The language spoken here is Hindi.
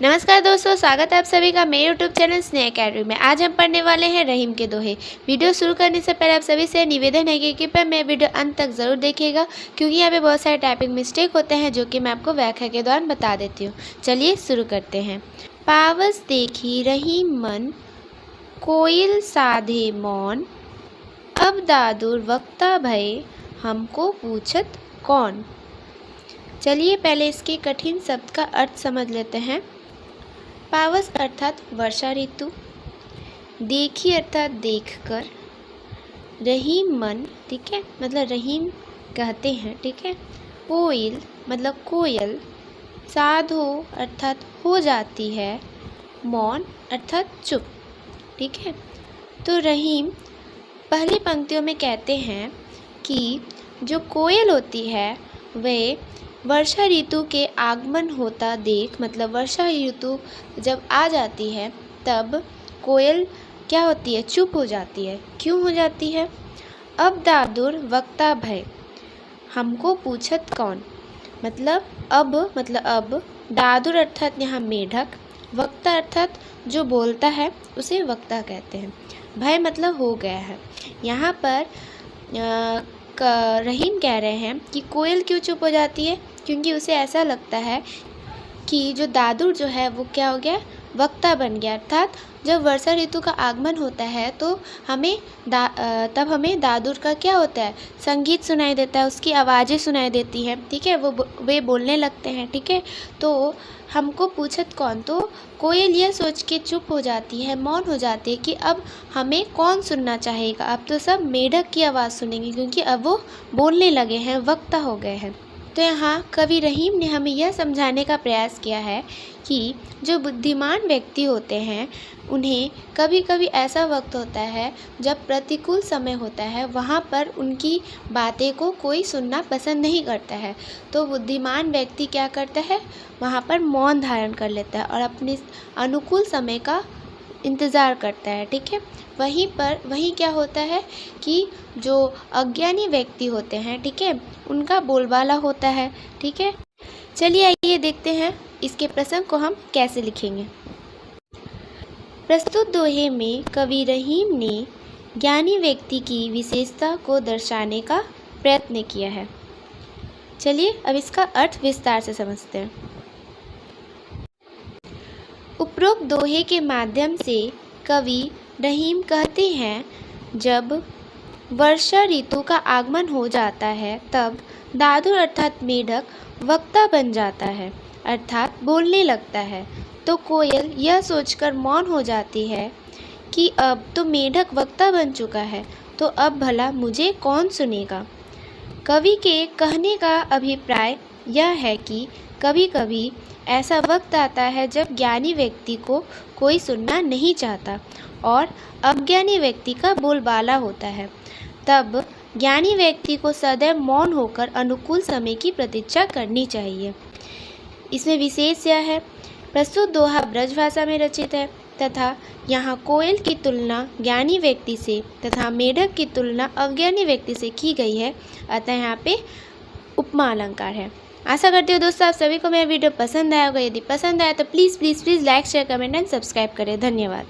नमस्कार दोस्तों, स्वागत है आप सभी का मेरे यूट्यूब चैनल स्नेह अकेडमी में। आज हम पढ़ने वाले हैं रहीम के दोहे। वीडियो शुरू करने से पहले आप सभी से निवेदन है कि कृपया मेरे वीडियो अंत तक ज़रूर देखिएगा, क्योंकि यहाँ पे बहुत सारे टाइपिंग मिस्टेक होते हैं जो कि मैं आपको व्याख्या के दौरान बता देती हूँ। चलिए शुरू करते हैं। पावस देखी रहीम मन, कोयल साधे मौन, अब दादुर वक्ता भये, हमको पूछत कौन। चलिए पहले इसके कठिन शब्द का अर्थ समझ लेते हैं। पावस अर्थात वर्षा ऋतु, देखी अर्थात देखकर, रहीम मन, ठीक है, मतलब रहीम कहते हैं, ठीक है, कोयल मतलब कोयल, साधो अर्थात हो जाती है, मौन अर्थात चुप, ठीक है। तो रहीम पहली पंक्तियों में कहते हैं कि जो कोयल होती है वे वर्षा ऋतु के आगमन होता देख, मतलब वर्षा ऋतु जब आ जाती है तब कोयल क्या होती है, चुप हो जाती है। क्यों हो जाती है? अब दादुर वक्ता भय, हमको पूछत कौन, मतलब अब, दादुर अर्थात यहाँ मेढक, वक्ता अर्थात जो बोलता है उसे वक्ता कहते हैं। भय मतलब हो गया है। यहाँ पर रहीम कह रहे हैं कि कोयल क्यों चुप हो जाती है, क्योंकि उसे ऐसा लगता है कि जो दादुर जो है वो क्या हो गया, वक्ता बन गया। अर्थात जब वर्षा ऋतु का आगमन होता है तो तब हमें दादुर का क्या होता है, संगीत सुनाई देता है, उसकी आवाज़ें सुनाई देती हैं, ठीक है, वे बोलने लगते हैं, ठीक है। तो हमको पूछत कौन, तो कोयल यह सोच के चुप हो जाती है, मौन हो जाती है कि अब हमें कौन सुनना चाहेगा। अब तो सब मेढक की आवाज़ सुनेंगे, क्योंकि अब वो बोलने लगे हैं, वक्ता हो गए हैं। तो यहाँ कवि रहीम ने हमें यह समझाने का प्रयास किया है कि जो बुद्धिमान व्यक्ति होते हैं उन्हें कभी कभी ऐसा वक्त होता है जब प्रतिकूल समय होता है, वहाँ पर उनकी बातें को कोई सुनना पसंद नहीं करता है। तो बुद्धिमान व्यक्ति क्या करता है, वहाँ पर मौन धारण कर लेता है और अपने अनुकूल समय का इंतज़ार करता है, ठीक है। वहीं क्या होता है कि जो अज्ञानी व्यक्ति होते हैं, ठीक है, उनका बोलबाला होता है, ठीक है। चलिए आइए देखते हैं इसके प्रसंग को हम कैसे लिखेंगे। प्रस्तुत दोहे में कवि रहीम ने ज्ञानी व्यक्ति की विशेषता को दर्शाने का प्रयत्न किया है। चलिए अब इसका अर्थ विस्तार से समझते हैं। उपरोक्त दोहे के माध्यम से कवि रहीम कहते हैं, जब वर्षा ऋतु का आगमन हो जाता है तब दादुर अर्थात मेढक वक्ता बन जाता है, अर्थात बोलने लगता है। तो कोयल यह सोचकर मौन हो जाती है कि अब तो मेढक वक्ता बन चुका है, तो अब भला मुझे कौन सुनेगा। कवि के कहने का अभिप्राय यह है कि कभी कभी ऐसा वक्त आता है जब ज्ञानी व्यक्ति को कोई सुनना नहीं चाहता और अज्ञानी व्यक्ति का बोलबाला होता है। तब ज्ञानी व्यक्ति को सदैव मौन होकर अनुकूल समय की प्रतीक्षा करनी चाहिए। इसमें विशेष यह है, प्रस्तुत दोहा ब्रज भाषा में रचित है तथा यहाँ कोयल की तुलना ज्ञानी व्यक्ति से तथा मेढक की तुलना अज्ञानी व्यक्ति से की गई है, अतः यहाँ पे उपमा अलंकार है। आशा करती हूँ दोस्तों आप सभी को मेरा वीडियो पसंद आया होगा। यदि पसंद आया तो please like share comment and subscribe करें। धन्यवाद।